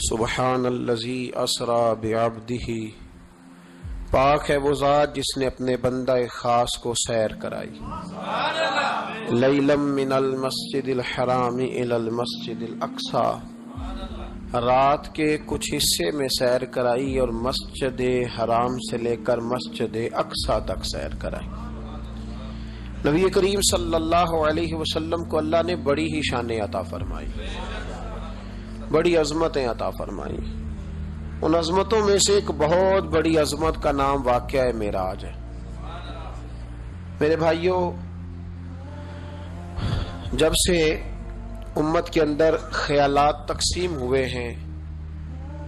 سبحان الذی اسری بعبدہ، پاک ہے وہ ذات جس نے اپنے بندہ خاص کو سیر کرائی، لیلا من المسجد الحرام الی المسجد الاقصی، رات کے کچھ حصے میں سیر کرائی اور مسجد حرام سے لے کر مسجد اقصی تک سیر کرائی۔ نبی کریم صلی اللہ علیہ وسلم کو اللہ نے بڑی ہی شانیں عطا فرمائی، بڑی عظمتیں عطا فرمائی۔ ان عظمتوں میں سے ایک بہت بڑی عظمت کا نام واقعہ معراج ہے۔ میرے بھائیوں، جب سے امت کے اندر خیالات تقسیم ہوئے ہیں،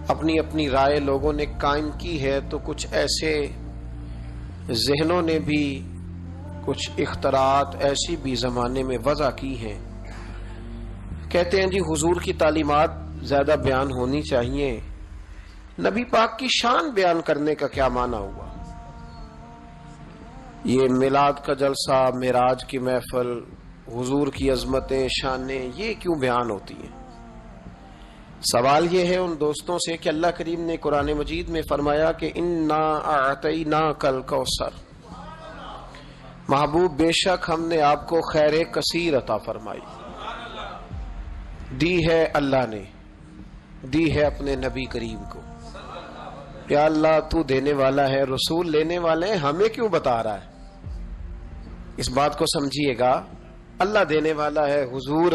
اپنی اپنی رائے لوگوں نے قائم کی ہے، تو کچھ ایسے ذہنوں نے بھی کچھ اختراعات ایسی بھی زمانے میں وضع کی ہیں۔ کہتے ہیں جی حضور کی تعلیمات زیادہ بیان ہونی چاہیے، نبی پاک کی شان بیان کرنے کا کیا معنی ہوا؟ یہ میلاد کا جلسہ، معراج کی محفل، حضور کی عظمتیں، شانیں، یہ کیوں بیان ہوتی ہیں؟ سوال یہ ہے ان دوستوں سے کہ اللہ کریم نے قرآن مجید میں فرمایا کہ انا اعطیناک الکوثر، محبوب بے شک ہم نے آپ کو خیر کثیر عطا فرمائی، دی ہے اللہ نے، دی ہے اپنے نبی کریم کو۔ یا اللہ تو دینے والا ہے، رسول لینے والے ہیں، ہمیں کیوں بتا رہا ہے؟ اس بات کو سمجھیے گا، اللہ دینے والا ہے، حضور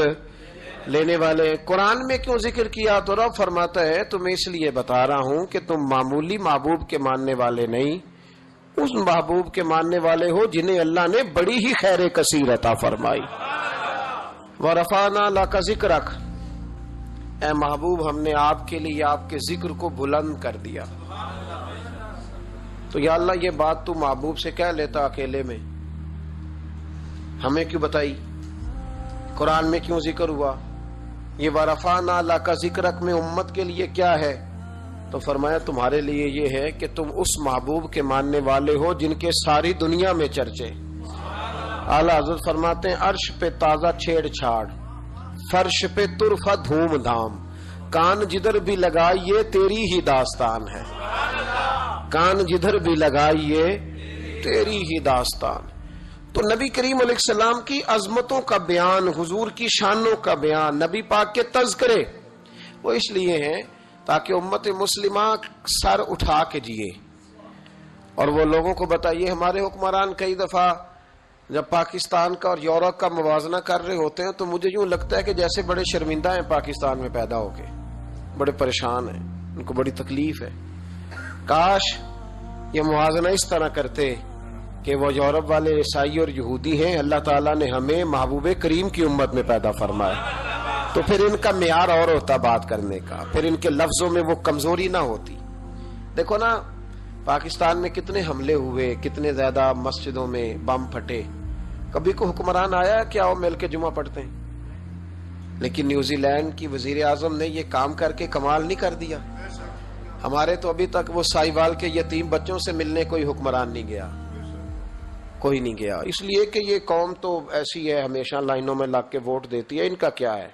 لینے والے ہیں۔ قرآن میں کیوں ذکر کیا؟ تو رب فرماتا ہے تمہیں اس لیے بتا رہا ہوں کہ تم معمولی محبوب کے ماننے والے نہیں، اس محبوب کے ماننے والے ہو جنہیں اللہ نے بڑی ہی خیر کثیر عطا فرمائی۔ وَرَفَعْنَا لَكَ ذِكْرَكَ، اے محبوب ہم نے آپ کے لیے آپ کے ذکر کو بلند کر دیا۔ تو یا اللہ یہ بات تو محبوب سے کہہ لیتا اکیلے میں، ہمیں کیوں بتائی؟ قرآن میں کیوں ذکر ہوا؟ یہ وَرَفَعْنَا لَكَ ذِكْرَكَ میں امت کے لیے کیا ہے؟ تو فرمایا تمہارے لیے یہ ہے کہ تم اس محبوب کے ماننے والے ہو جن کے ساری دنیا میں چرچے۔ اعلیٰ حضرت فرماتے ہیں عرش پہ تازہ چھیڑ چھاڑ، فرش پہ طرفہ دھوم دھام، کان جدھر بھی لگائیے تیری ہی داستان ہے، کان جدھر بھی لگائیے تیری ہی داستان۔ تو نبی کریم علیہ السلام کی عظمتوں کا بیان، حضور کی شانوں کا بیان، نبی پاک کے تذکرے، وہ اس لیے ہیں تاکہ امت مسلمہ سر اٹھا کے جیے اور وہ لوگوں کو بتائیے۔ ہمارے حکمران کئی دفعہ جب پاکستان کا اور یورپ کا موازنہ کر رہے ہوتے ہیں تو مجھے یوں لگتا ہے کہ جیسے بڑے شرمندہ ہیں پاکستان میں پیدا ہو کے، بڑے پریشان ہیں، ان کو بڑی تکلیف ہے۔ کاش یہ موازنہ اس طرح کرتے کہ وہ یورپ والے عیسائی اور یہودی ہیں، اللہ تعالیٰ نے ہمیں محبوب کریم کی امت میں پیدا فرمایا، تو پھر ان کا معیار اور ہوتا بات کرنے کا، پھر ان کے لفظوں میں وہ کمزوری نہ ہوتی۔ دیکھو نا پاکستان میں کتنے حملے ہوئے، کتنے زیادہ مسجدوں میں بم پھٹے، کبھی کو حکمران آیا کہ آؤ مل کے جمعہ پڑھتے ہیں؟ لیکن نیوزی لینڈ کی وزیر اعظم نے یہ کام کر کے کمال نہیں کر دیا؟ ہمارے تو ابھی تک وہ سائی وال کے یتیم بچوں سے ملنے کوئی حکمران نہیں گیا، کوئی نہیں گیا، اس لیے کہ یہ قوم تو ایسی ہے، ہمیشہ لائنوں میں لگ کے ووٹ دیتی ہے، ان کا کیا ہے؟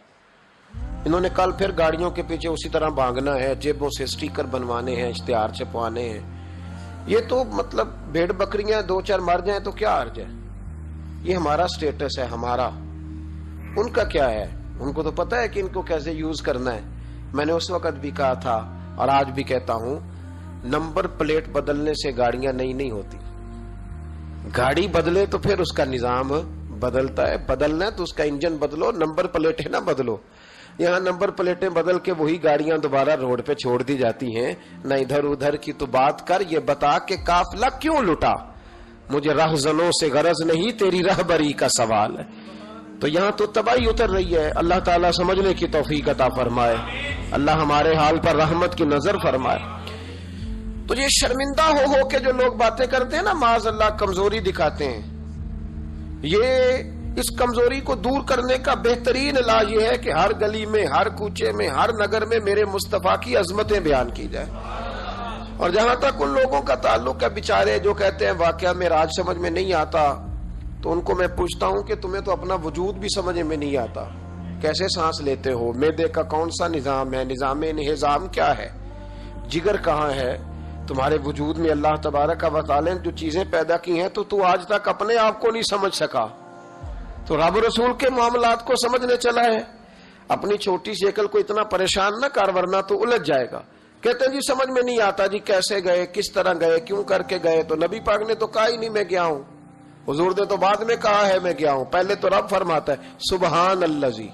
انہوں نے کل پھر گاڑیوں کے پیچھے اسی طرح بھاگنا ہے، جیبوں سے سٹیکر بنوانے ہیں، اشتہار چھپوانے ہیں۔ یہ تو مطلب بھیڑ بکریاں دو چار مر جائیں تو کیا حرج ہے؟ یہ ہمارا سٹیٹس ہے، ہمارا، ان کا کیا ہے؟ ان کو تو پتا ہے کہ ان کو کیسے یوز کرنا ہے۔ میں نے اس وقت بھی کہا تھا اور آج بھی کہتا ہوں، نمبر پلیٹ بدلنے سے گاڑیاں نئی نہیں ہوتی، گاڑی بدلے تو پھر اس کا نظام بدلتا ہے، بدلنا ہے تو اس کا انجن بدلو، نمبر پلیٹیں نہ بدلو۔ یہاں نمبر پلیٹیں بدل کے وہی گاڑیاں دوبارہ روڈ پہ چھوڑ دی جاتی ہیں۔ نہ ادھر ادھر کی تو بات کر، یہ بتا کہ قافلہ کیوں لٹا؟ مجھے رہزنوں سے غرض نہیں، تیری رہبری کا سوال ہے۔ تو یہاں تو تباہی اتر رہی ہے، اللہ تعالیٰ سمجھنے کی توفیق عطا فرمائے، اللہ ہمارے حال پر رحمت کی نظر فرمائے۔ تو یہ شرمندہ ہو کے جو لوگ باتیں کرتے ہیں نا، معاذ اللہ کمزوری دکھاتے ہیں، یہ اس کمزوری کو دور کرنے کا بہترین علاج یہ ہے کہ ہر گلی میں، ہر کوچے میں، ہر نگر میں میرے مصطفیٰ کی عظمتیں بیان کی جائیں۔ اور جہاں تک ان لوگوں کا تعلق ہے بیچارے جو کہتے ہیں واقعہ معراج سمجھ میں نہیں آتا، تو ان کو میں پوچھتا ہوں کہ تمہیں تو اپنا وجود بھی سمجھ میں نہیں آتا، کیسے سانس لیتے ہو, معدے کا کون سا نظام ہے, نظام انہضام کیا ہے, جگر کہاں ہے, تمہارے وجود میں اللہ تبارک و تعالی نے جو چیزیں پیدا کی ہیں تو آج تک اپنے آپ کو نہیں سمجھ سکا, تو رب رسول کے معاملات کو سمجھنے چلا ہے. اپنی چھوٹی سی عقل کو اتنا پریشان نہ کر ورنہ تو الجھ جائے گا. کہتے ہیں جی سمجھ میں نہیں آتا جی کیسے گئے, کس طرح گئے, کیوں کر کے گئے. تو نبی پاک نے تو کہا ہی نہیں میں گیا ہوں, حضور نے تو بعد میں کہا ہے میں گیا ہوں. پہلے تو رب فرماتا ہے سبحان الذی,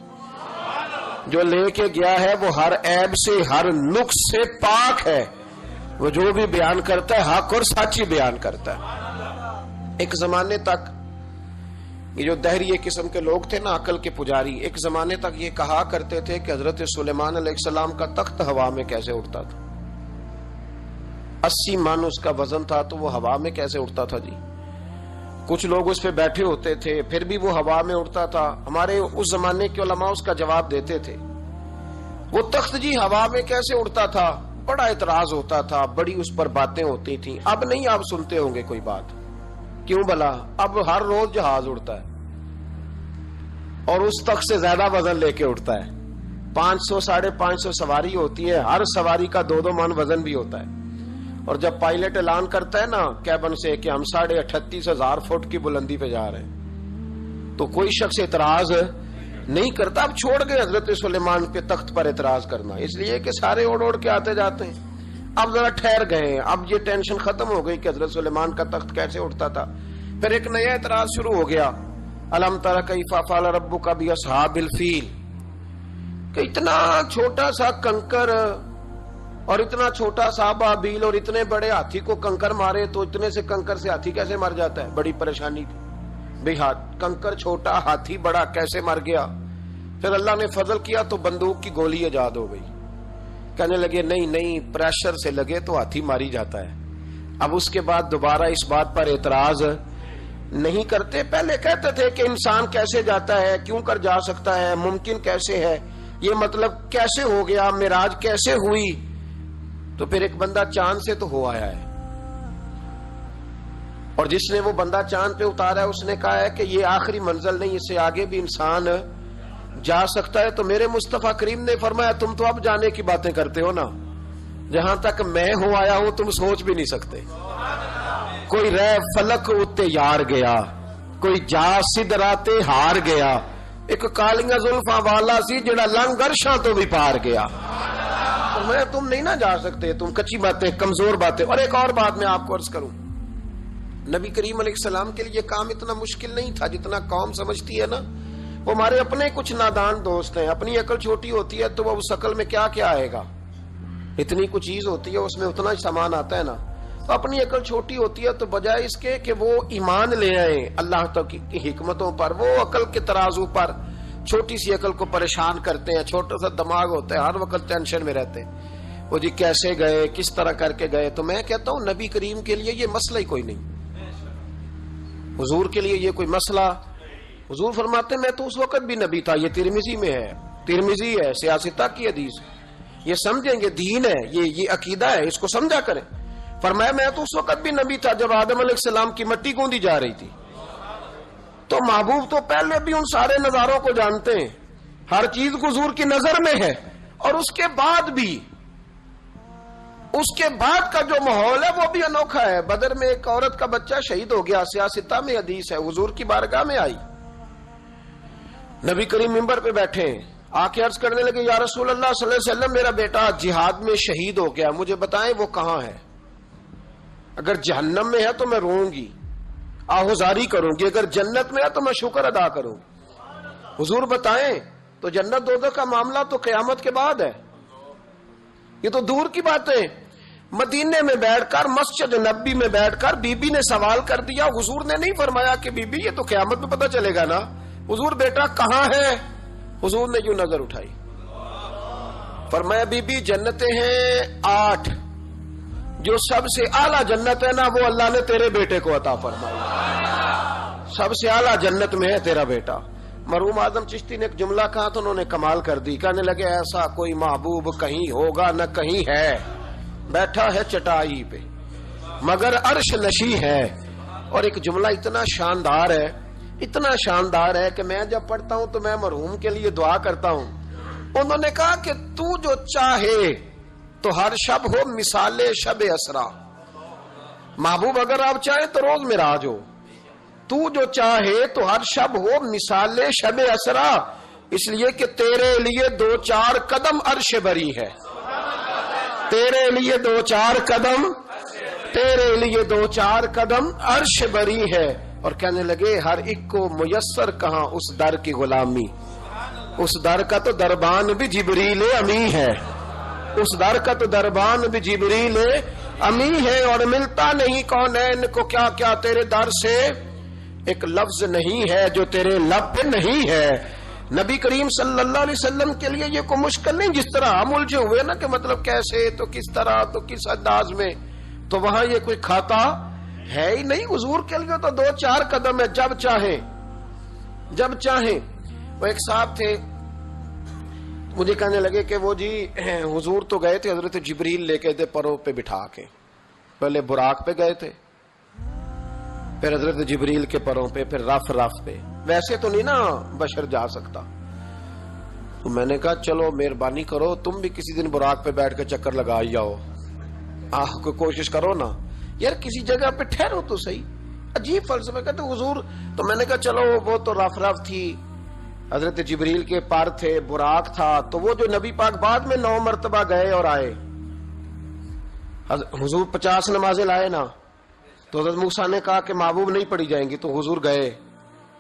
جو لے کے گیا ہے وہ ہر عیب سے ہر نقص سے پاک ہے, وہ جو بھی بیان کرتا ہے حق اور سچی بیان کرتا ہے. ایک زمانے تک یہ جو دہری قسم کے لوگ تھے نا, عقل کے پجاری, ایک زمانے تک یہ کہا کرتے تھے کہ حضرت سلیمان علیہ السلام کا تخت ہوا میں کیسے اڑتا تھا. 80 من اس کا وزن تھا تو وہ ہوا میں کیسے اڑتا تھا جی. کچھ لوگ اس پہ بیٹھے ہوتے تھے پھر بھی وہ ہوا میں اڑتا تھا. ہمارے اس زمانے کے علماء اس کا جواب دیتے تھے وہ تخت جی ہوا میں کیسے اڑتا تھا. بڑا اعتراض ہوتا تھا, بڑی اس پر باتیں ہوتی تھیں. اب نہیں آپ سنتے ہوں گے کوئی بات, کیوں بلا, اب ہر روز جہاز اڑتا ہے اور اس تخت سے زیادہ وزن لے کے اڑتا ہے. 500 550 سواری ہوتی ہے, ہر سواری کا 2 من وزن بھی ہوتا ہے. اور جب پائلٹ اعلان کرتا ہے نا کیبن سے کہ ہم 38,500 فٹ کی بلندی پہ جا رہے ہیں تو کوئی شخص اعتراض نہیں کرتا. اب چھوڑ گئے حضرت سلیمان کے تخت پر اعتراض کرنا, اس لیے کہ سارے اوڑ کے آتے جاتے ہیں. اب ذرا ٹھہر گئے, اب یہ ٹینشن ختم ہو گئی کہ حضرت سلیمان کا تخت کیسے اٹھتا تھا. پھر ایک نیا اعتراض شروع ہو گیا, الم تر کیف فعل ربک باصحاب الفیل, کہ اتنا چھوٹا سا کنکر اور اتنا چھوٹا سا بابیل اور اتنے بڑے ہاتھی کو کنکر مارے تو اتنے سے کنکر سے ہاتھی کیسے مر جاتا ہے. بڑی پریشانی تھی بھئی, کنکر چھوٹا ہاتھی بڑا کیسے مر گیا. پھر اللہ نے فضل کیا تو بندوق کی گولی ایجاد ہو گئی. کہنے لگے نہیں پریشر سے لگے تو ہاتھی ماری جاتا ہے. اب اس کے بعد دوبارہ اس بات پر اعتراض نہیں کرتے. پہلے کہتے تھے کہ انسان کیسے جاتا ہے, کیوں کر جا سکتا ہے, ممکن کیسے ہے, یہ مطلب کیسے ہو گیا, معراج کیسے ہوئی. تو پھر ایک بندہ چاند سے تو ہو آیا ہے, اور جس نے وہ بندہ چاند پہ اتارا ہے اس نے کہا ہے کہ یہ آخری منزل نہیں, اس سے آگے بھی انسان جا سکتا ہے. تو میرے مصطفیٰ کریم نے فرمایا تم تو اب جانے کی باتیں کرتے ہو نا, جہاں تک میں ہوں آیا ہوں تم سوچ بھی نہیں سکتے. کوئی رہ فلک اتے یار گیا, کوئی جا سدراتے ہار گیا, ایک کالیاں زلفاں والا سی جڑا لنگ عرشاں تو بھی پار گیا. میں تم نہیں نہ جا سکتے, تم کچی باتیں, کمزور باتیں. اور ایک اور بات میں آپ کو عرض کروں, نبی کریم علیہ السلام کے لیے کام اتنا مشکل نہیں تھا جتنا قوم سمجھتی ہے نا. وہ ہمارے اپنے کچھ نادان دوست ہیں, اپنی عقل چھوٹی ہوتی ہے تو وہ اس عقل میں کیا کیا آئے گا, اتنی کچھ چیز ہوتی ہے اس میں اتنا ہی سامان آتا ہے نا. تو اپنی عقل چھوٹی ہوتی ہے تو بجائے اس کے کہ وہ ایمان لے آئیں اللہ تعالی کی حکمتوں پر, وہ عقل کے ترازو پر چھوٹی سی عقل کو پریشان کرتے ہیں. چھوٹا سا دماغ ہوتا ہے, ہر وقت ٹینشن میں رہتے ہیں, وہ جی کیسے گئے, کس طرح کر کے گئے. تو میں کہتا ہوں نبی کریم کے لیے یہ مسئلہ ہی کوئی نہیں, حضور کے لیے یہ کوئی مسئلہ. حضور فرماتے میں تو اس وقت بھی نبی تھا. یہ ترمذی میں ہے, ترمذی ہے, سیاستہ کی حدیث, یہ سمجھیں گے دین ہے, یہ عقیدہ ہے, اس کو سمجھا کریں. فرمایا میں تو اس وقت بھی نبی تھا جب آدم علیہ السلام کی مٹی گوندی جا رہی تھی. تو محبوب تو پہلے بھی ان سارے نظاروں کو جانتے ہیں, ہر چیز حضور کی نظر میں ہے. اور اس کے بعد بھی, اس کے بعد کا جو ماحول ہے وہ بھی انوکھا ہے. بدر میں ایک عورت کا بچہ شہید ہو گیا, سیاستہ میں حدیث ہے, حضور کی بارگاہ میں آئی, نبی کریم منبر پہ بیٹھے آ کے عرض کرنے لگے یا رسول اللہ صلی اللہ علیہ وسلم میرا بیٹا جہاد میں شہید ہو گیا, مجھے بتائیں وہ کہاں ہے. اگر جہنم میں ہے تو میں روؤں گی, آہوزاری کروں گی, اگر جنت میں ہے تو میں شکر ادا کروں. حضور بتائیں. تو جنت دوزخ کا معاملہ تو قیامت کے بعد ہے, یہ تو دور کی باتیں. مدینے میں بیٹھ کر, مسجد نبی میں بیٹھ کر بی بی نے سوال کر دیا. حضور نے نہیں فرمایا کہ بی بی یہ تو قیامت میں پتہ چلے گا نا, حضور بیٹا کہاں ہے. حضور نے یوں نظر اٹھائی, فرمایا بی بی جنتیں ہیں 8, جو سب سے اعلیٰ جنت ہے نا وہ اللہ نے تیرے بیٹے کو عطا فرمائی, سب سے اعلیٰ جنت میں ہے تیرا بیٹا. مرحوم اعظم چشتی نے ایک جملہ کہا تو انہوں نے کمال کر دی. کہنے لگے ایسا کوئی محبوب کہیں ہوگا نہ کہیں ہے, بیٹھا ہے چٹائی پہ مگر عرش نشی ہے. اور ایک جملہ اتنا شاندار ہے اتنا شاندار ہے کہ میں جب پڑھتا ہوں تو میں مرحوم کے لیے دعا کرتا ہوں. انہوں نے کہا کہ تو جو چاہے تو ہر شب ہو مثال شب اسرا. محبوب اگر آپ چاہیں تو روز معراج ہو. تو جو چاہے تو ہر شب ہو مثال شب اسرا، اس لیے کہ تیرے لیے 2-4 قدم عرش بری ہے. تیرے لیے 2-4 قدم، تیرے لیے 2-4 قدم عرش بری ہے. اور کہنے لگے ہر ایک کو میسر کہاں اس در کی غلامی. اس در کا تو دربان بھی جبریل امی ہے. اس در کا تو دربان بھی جبریل امی ہے. اور ملتا نہیں کونین کو کیا کیا تیرے در سے، ایک لفظ نہیں ہے جو تیرے لب پہ نہیں ہے. نبی کریم صلی اللہ علیہ وسلم کے لیے یہ کوئی مشکل نہیں. جس طرح ہم الجھے ہوئے نا کہ مطلب کیسے تو کس طرح تو کس انداز میں، تو وہاں یہ کوئی کھاتا ہے ہی نہیں. حضور کے لیے تو 2-4 قدم ہے، جب چاہیں جب چاہیں. وہ ایک صاحب تھے مجھے کہنے لگے کہ وہ جی حضور تو گئے تھے حضرت جبریل لے کے تھے پروں پہ بٹھا کے. پہلے براق پہ گئے تھے، پھر حضرت جبریل کے پروں پہ، پھر رف پہ. ویسے تو نہیں نا بشر جا سکتا. تو میں نے کہا چلو مہربانی کرو تم بھی کسی دن براق پہ بیٹھ کے چکر لگا جاؤ. کوئی کوشش کرو نا یار، کسی جگہ پہ ٹھہرو تو صحیح. عجیب فلسفہ کہتے حضور. تو میں نے کہا چلو وہ تو رف تھی، حضرت جبریل کے پر تھے، براق تھا. تو وہ جو نبی پاک بعد میں 9 مرتبہ گئے اور آئے، حضور 50 نمازیں لائے نا. تو حضرت موسیٰ نے کہا کہ محبوب نہیں پڑھی جائیں گی، تو حضور گئے،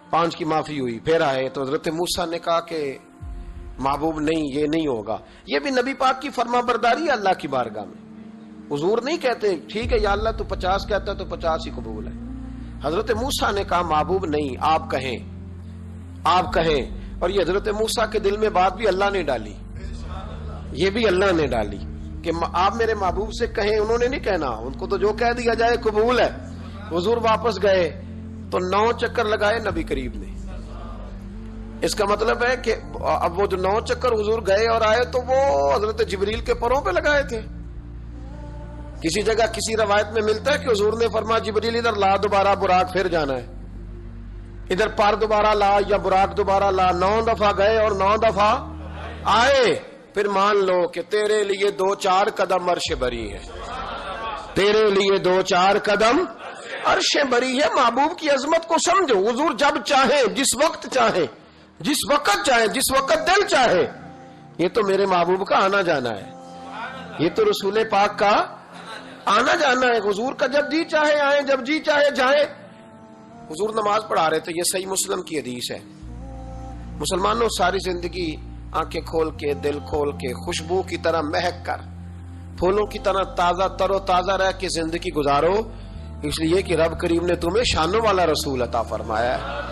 5 کی معافی ہوئی. پھر آئے تو حضرت موسیٰ نے کہا کہ محبوب نہیں، یہ نہیں ہوگا. یہ بھی نبی پاک کی فرما برداری ہے اللہ کی بارگاہ میں. حضور نہیں کہتے ٹھیک ہے یا اللہ تو 50 کہتا ہے تو 50 ہی قبول ہے. حضرت موسیٰ نے کہا محبوب نہیں، آپ کہیں، آپ کہیں. اور یہ حضرت موسیٰ کے دل میں بات بھی اللہ نے ڈالی، یہ بھی اللہ نے ڈالی کہ آپ میرے محبوب سے کہیں. انہوں نے نہیں کہنا، ان کو تو جو کہہ دیا جائے قبول ہے. حضور واپس گئے تو 9 چکر لگائے نبی کریم نے. اس کا مطلب ہے کہ اب وہ جو 9 چکر حضور گئے اور آئے تو وہ حضرت جبریل کے پروں پہ لگائے تھے. کسی جگہ کسی روایت میں ملتا ہے کہ حضور نے فرمایا جبریل ادھر لا دوبارہ براق، پھر جانا ہے. ادھر پر دوبارہ لا یا براق دوبارہ لا. 9 دفعہ گئے اور 9 دفعہ آئے. پھر مان لو کہ تیرے لیے 2-4 قدم عرش بری ہے. تیرے لیے 2-4 قدم عرش بری ہے. محبوب کی عظمت کو سمجھو. حضور جب چاہے، جس وقت چاہے، جس وقت چاہے، جس وقت دل چاہے. یہ تو میرے محبوب کا آنا جانا ہے، یہ تو رسول پاک کا آنا جانا ہے. حضور کا جب جی چاہے آئیں، جب جی چاہے جائیں. حضور نماز پڑھا رہے تھے، یہ صحیح مسلم کی حدیث ہے. مسلمانوں ساری زندگی آنکھیں کھول کے، دل کھول کے، خوشبو کی طرح مہک کر، پھولوں کی طرح تازہ تر و تازہ رہ کے زندگی گزارو، اس لیے کہ رب کریم نے تمہیں شانوں والا رسول عطا فرمایا ہے.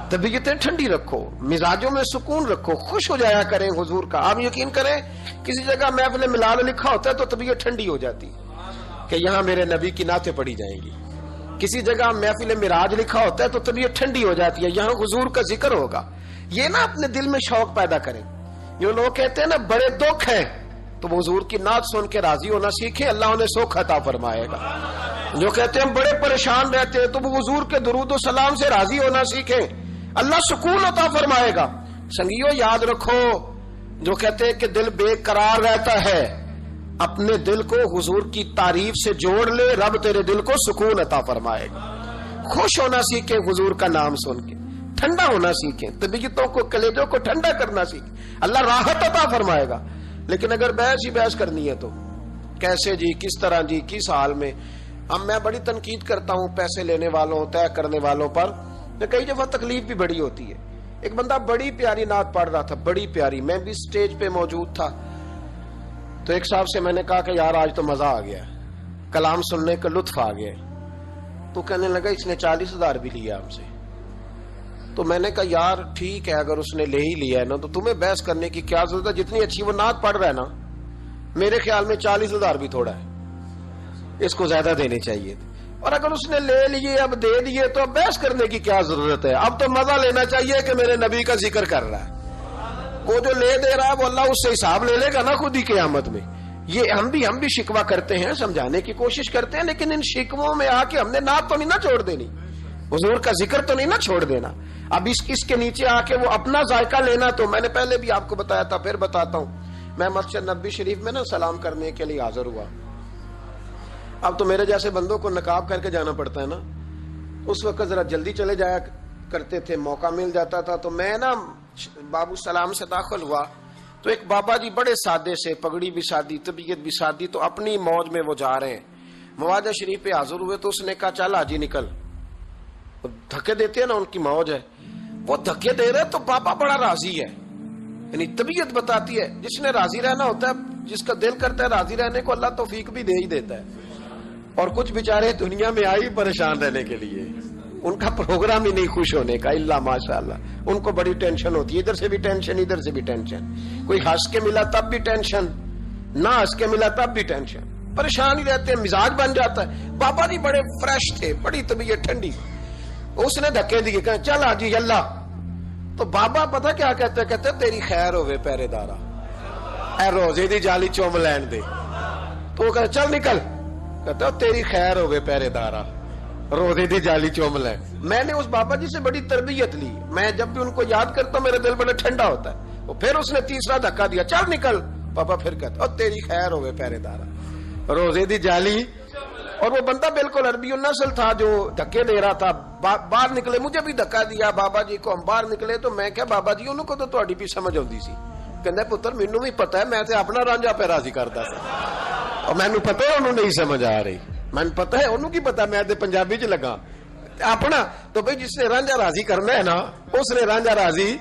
طبیعتیں ٹھنڈی رکھو، مزاجوں میں سکون رکھو، خوش ہو جایا کریں حضور کا. آپ یقین کریں کسی جگہ محفل ملال لکھا ہوتا ہے تو طبیعت ٹھنڈی ہو جاتی کہ یہاں میرے نبی کی نعتیں پڑھی جائیں گی. کسی جگہ محفل معراج لکھا ہوتا ہے تو طبیعت ٹھنڈی ہو جاتی ہے، یہاں حضور کا ذکر ہوگا. یہ نا اپنے دل میں شوق پیدا کریں. جو لوگ کہتے ہیں نا بڑے دکھ ہیں، تو وہ حضور کی نعت سن کے راضی ہونا سیکھیں، اللہ انہیں سکھ عطا فرمائے گا. جو کہتے ہیں بڑے پریشان رہتے ہیں، تو وہ حضور کے درود و سلام سے راضی ہونا سیکھیں، اللہ سکون عطا فرمائے گا. سنگیو یاد رکھو، جو کہتے ہیں کہ دل بے قرار رہتا ہے، اپنے دل کو حضور کی تعریف سے جوڑ لے، رب تیرے دل کو سکون عطا فرمائے گا. خوش ہونا سیکھیں حضور کا نام سن کے، ٹھنڈا ہونا سیکھیں، طبیعتوں کو، کلیجوں کو ٹھنڈا کرنا سیکھیں، اللہ راحت عطا فرمائے گا. لیکن اگر بحث ہی بحث کرنی ہے تو کیسے جی، کس طرح جی، کس حال میں. اب میں بڑی تنقید کرتا ہوں پیسے لینے والوں، طے کرنے والوں پر. کئی دفعہ تکلیف بھی بڑی ہوتی ہے. ایک بندہ بڑی پیاری نعت پڑھ رہا تھا، بڑی پیاری، میں بھی سٹیج پہ موجود تھا. تو ایک صاحب سے میں نے کہا کہ یار آج تو مزہ آ گیا، کلام سننے کا لطف آ گیا. تو کہنے لگا اس نے 40,000 بھی لیا ہم سے. تو میں نے کہا یار ٹھیک ہے، اگر اس نے لے ہی لیا ہے نا تو تمہیں بحث کرنے کی کیا ضرورت ہے. جتنی اچھی وہ نعت پڑھ رہا ہے نا، میرے خیال میں 40,000 بھی تھوڑا ہے، اس کو زیادہ دینے چاہیے. اور اگر اس نے لے لیے، اب دے دیے، تو اب بحث کرنے کی کیا ضرورت ہے. اب تو مزہ لینا چاہیے کہ میرے نبی کا ذکر کر رہا ہے. وہ جو لے دے رہا ہے وہ اللہ اس سے حساب لے لے گا نا خود ہی قیامت میں. یہ ہم بھی شکوہ کرتے ہیں، سمجھانے کی کوشش کرتے ہیں، لیکن ان شکووں میں آ کے ہم نے نعت تو نہیں نہ چھوڑ دینی، حضور کا ذکر تو نہیں نہ چھوڑ دینا. اب اس کے نیچے آ کے وہ اپنا ذائقہ لینا، تو میں نے پہلے بھی آپ کو بتایا تھا، پھر بتاتا ہوں. میں مسجد نبوی شریف میں نا سلام کرنے کے لیے حاضر ہوا. اب تو میرے جیسے بندوں کو نقاب کر کے جانا پڑتا ہے نا. اس وقت ذرا جلدی چلے جایا کرتے تھے، موقع مل جاتا تھا. تو میں نا بابو سلام سے داخل ہوا تو ایک بابا جی بڑے سادے سے، پگڑی بھی سادی، طبیعت بھی سادی، تو اپنی موج میں وہ جا رہے ہیں. مواجہ شریف پہ حاضر ہوئے تو اس نے کہا چل حاجی نکل. دھکے دیتے ہیں نا، ان کی موج ہے. وہ دھکے دے رہے تو بابا بڑا راضی ہے. یعنی طبیعت بتاتی ہے جس نے راضی رہنا ہوتا ہے، جس کا دل کرتا ہے راضی رہنے کو، اللہ توفیق بھی دے ہی دیتا ہے. اور کچھ بیچارے دنیا میں آئی پریشان رہنے کے لیے، ان کا پروگرام ہی نہیں خوش ہونے کا، اللہ ماشاء اللہ. ان کو بڑی ٹینشن ہوتی ہے، ادھر سے بھی ٹینشن، ادھر سے بھی ٹینشن. کوئی ہنس کے ملا تب بھی ٹینشن، نہ ہنس کے ملا تب بھی ٹینشن. پریشان ہی رہتے ہیں، مزاج بن جاتا ہے. بابا جی بڑے فریش تھے، بڑی طبیعت ٹھنڈی. اس نے دھکے دیے، کہ چل حاجی اللہ. تو بابا پتہ کیا کہتے تیری خیر ہوئے پہرے دارا، اے روزے دی جالی چوم لین دے. تو وہ کہتے چل نکل. کہتا تیری خیر ہوئے پہرے دارا، روزے دی جالی چوم لین. میں نے اس بابا جی سے بڑی تربیت لی. میں جب بھی ان کو یاد کرتا ہوں میرا دل بڑا ٹھنڈا ہوتا ہے. وہ پھر اس نے تیسرا دھکا دیا، چل نکل. پاپا پھر کہتا تیری خیر ہوئے پہرے دارا، روزے دی جالی. اور وہ بندہ بالکل عربی النسل تھا جو دھکے دے رہا تھا. باہر نکلے، مجھے بھی دھکا دیا بابا جی کو. ہم باہر نکلے تو میں کہا بابا جی انہوں کو تو تہاڈی بھی سمجھ آتی سی. کہندا پتر مینوں بھی پتا ہے، میں تے اپنا رانجھا پہ راضی کرتا تھا، اور مینوں پتا ہے انہوں نہیں سمجھ آ رہی. مینوں پتا ہے انہوں کی پتا، میں تے پنجابی چ لگا اپنا. تو بھائی جس نے رانجھا راضی کرنا ہے نا، اس نے رانجھا راضی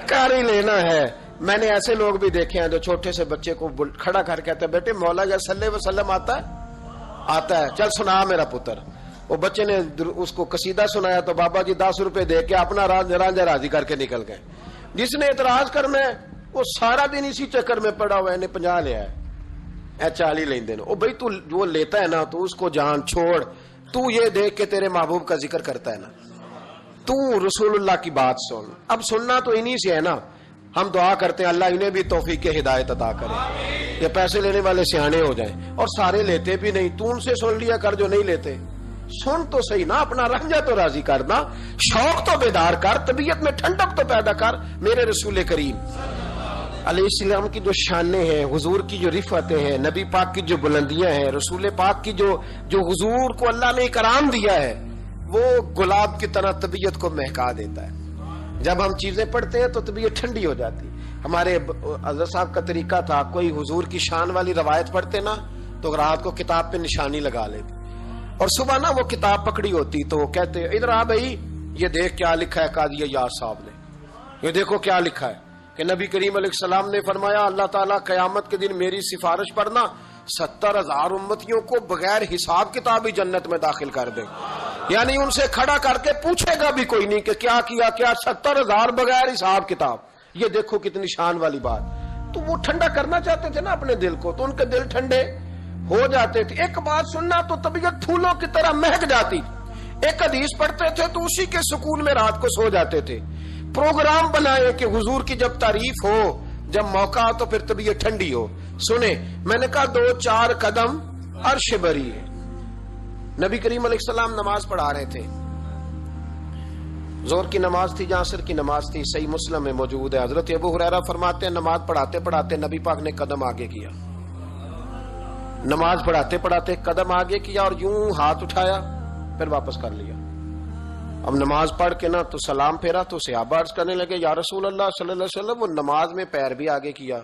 کر ہی لینا ہے. میں نے ایسے لوگ بھی دیکھے ہیں جو چھوٹے سے بچے کو کھڑا کر کہتے ہیں بیٹے مولا یا صلی اللہ علیہ وسلم آتا ہے، چل سنا میرا پتر. وہ بچے نے اس کو قصیدہ سنایا تو بابا جی 10 روپے دے کے اپنا رانجھا راضی کر کے نکل گئے. جس نے اعتراض کرنا ہے وہ سارا دن اسی چکر میں پڑا ہوا ہے، 50 لیا ہے، 40 لیندے نے. او بھائی تو وہ لیتا ہے نا تو اس کو جان چھوڑ. تو یہ دیکھ کے تیرے محبوب کا ذکر کرتا ہے نا، تو رسول اللہ کی بات سن. اب سننا تو انہی سے ہے نا. ہم دعا کرتے ہیں اللہ انہیں بھی توفیق ہدایت عطا کرے، یہ پیسے لینے والے سیانے ہو جائیں. اور سارے لیتے بھی نہیں، تو ان سے سن لیا کر جو نہیں لیتے. سن تو صحیح نا، اپنا رنجا تو راضی کرنا، شوق تو بیدار کر، طبیعت میں ٹھنڈک تو پیدا کر. میرے رسول کریم علیہ السلام کی جو شانیں ہیں، حضور کی جو رفعتیں ہیں، نبی پاک کی جو بلندیاں ہیں، رسول پاک کی جو حضور کو اللہ نے اکرام دیا ہے، وہ گلاب کی طرح طبیعت کو مہکا دیتا ہے. جب ہم چیزیں پڑھتے ہیں تو طبیعت ٹھنڈی ہو جاتی. ہمارے حضرت صاحب کا طریقہ تھا، کوئی حضور کی شان والی روایت پڑھتے نا تو رات کو کتاب پہ نشانی لگا لیتے، اور صبح نا وہ کتاب پکڑی ہوتی تو وہ کہتے ادھر آ بھائی یہ دیکھ کیا لکھا ہے قاضی یار صاحب نے، یہ دیکھو کیا لکھا ہے کہ نبی کریم علیہ السلام نے فرمایا اللہ تعالیٰ قیامت کے دن میری سفارش پر نا 70,000 امتیوں کو بغیر حساب کتاب ہی جنت میں داخل کر دے. یعنی ان سے کھڑا کر کے پوچھے گا بھی کوئی نہیں کہ کیا کیا، کیا 70,000 بغیر حساب کتاب. یہ دیکھو کتنی شان والی بات. تو وہ ٹھنڈا کرنا چاہتے تھے نا اپنے دل کو، تو ان کے دل ٹھنڈے ہو جاتے تھے. ایک بات سننا تو طبیعت پھولوں کی طرح مہک جاتی. ایک حدیث پڑھتے تھے تو اسی کے سکون میں رات کو سو جاتے تھے. پروگرام بنائے کہ حضور کی جب تعریف ہو، جب موقع ہو تو پھر طبیعت ٹھنڈی ہو. سنیں میں نے کہا 2-4 قدم عرش بری ہے. نبی کریم علیہ السلام نماز پڑھا رہے تھے، ظہر کی نماز تھی یا عصر کی نماز تھی، صحیح مسلم میں موجود ہے. حضرت ابو ہریرہ فرماتے ہیں نماز پڑھاتے پڑھاتے نبی پاک نے قدم آگے کیا. نماز پڑھاتے پڑھاتے قدم آگے کیا اور یوں ہاتھ اٹھایا پھر واپس کر لیا. اب نماز پڑھ کے نا تو سلام پھیرا تو صحابہ عرض کرنے لگے یا رسول اللہ صلی اللہ علیہ وسلم وہ نماز میں پیر بھی آگے کیا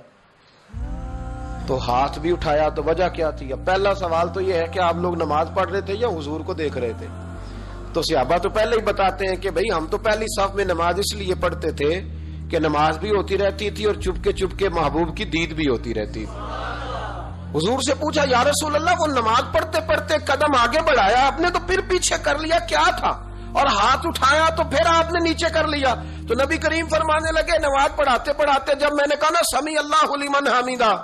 تو ہاتھ بھی اٹھایا، تو وجہ کیا تھی؟ اب پہلا سوال تو یہ ہے کہ آپ لوگ نماز پڑھ رہے تھے یا حضور کو دیکھ رہے تھے؟ تو صحابہ تو پہلے ہی بتاتے ہیں کہ بھئی ہم تو پہلی صف میں نماز اس لیے پڑھتے تھے کہ نماز بھی ہوتی رہتی تھی اور چپ کے محبوب کی دید بھی ہوتی رہتی تھی. حضور سے پوچھا یا رسول اللہ وہ نماز پڑھتے پڑھتے قدم آگے بڑھایا آپ نے تو پھر پیچھے کر لیا، کیا تھا؟ اور ہاتھ اٹھایا تو پھر آپ نے نیچے کر لیا. تو نبی کریم فرمانے لگے نماز پڑھاتے پڑھاتے جب میں نے کہا نا سمی اللہ لمن حمیدہ،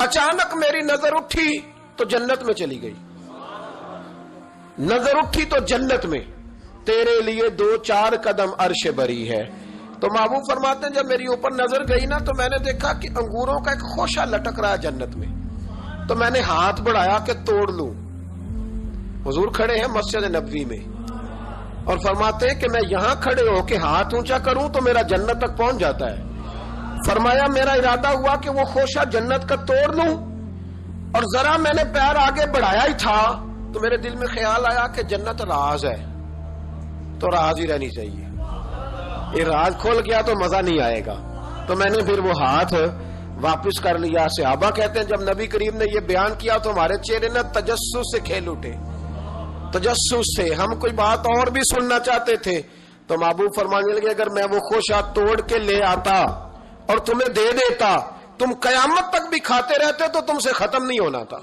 اچانک میری نظر اٹھی تو جنت میں چلی گئی. نظر اٹھی تو جنت میں، تیرے لیے 2-4 قدم عرش بری ہے. تو محبوب فرماتے ہیں جب میری اوپر نظر گئی نا تو میں نے دیکھا کہ انگوروں کا ایک خوشہ لٹک رہا ہے جنت میں. تو میں نے ہاتھ بڑھایا کہ توڑ لوں. حضور کھڑے ہیں مسجد نبوی میں، اور فرماتے ہیں کہ میں یہاں کھڑے ہو کے ہاتھ اونچا کروں تو میرا جنت تک پہنچ جاتا ہے. فرمایا میرا ارادہ ہوا کہ وہ خوشہ جنت کا توڑ لوں، اور ذرا میں نے پیر آگے بڑھایا ہی تھا تو میرے دل میں خیال آیا کہ جنت راز ہے، تو راز ہی رہنی چاہیے. یہ راز کھول گیا تو مزہ نہیں آئے گا. تو میں نے پھر وہ ہاتھ واپس کر لیا. صحابہ کہتے ہیں جب نبی کریم نے یہ بیان کیا تو ہمارے چہرے نے تجسس سے کھیل اٹھے. تجسس سے ہم کوئی بات اور بھی سننا چاہتے تھے. تو محبوب فرمانے لگے اگر میں وہ خوشہ توڑ کے لے آتا اور تمہیں دے دیتا، تم قیامت تک بھی کھاتے رہتے تو تم سے ختم نہیں ہونا تھا.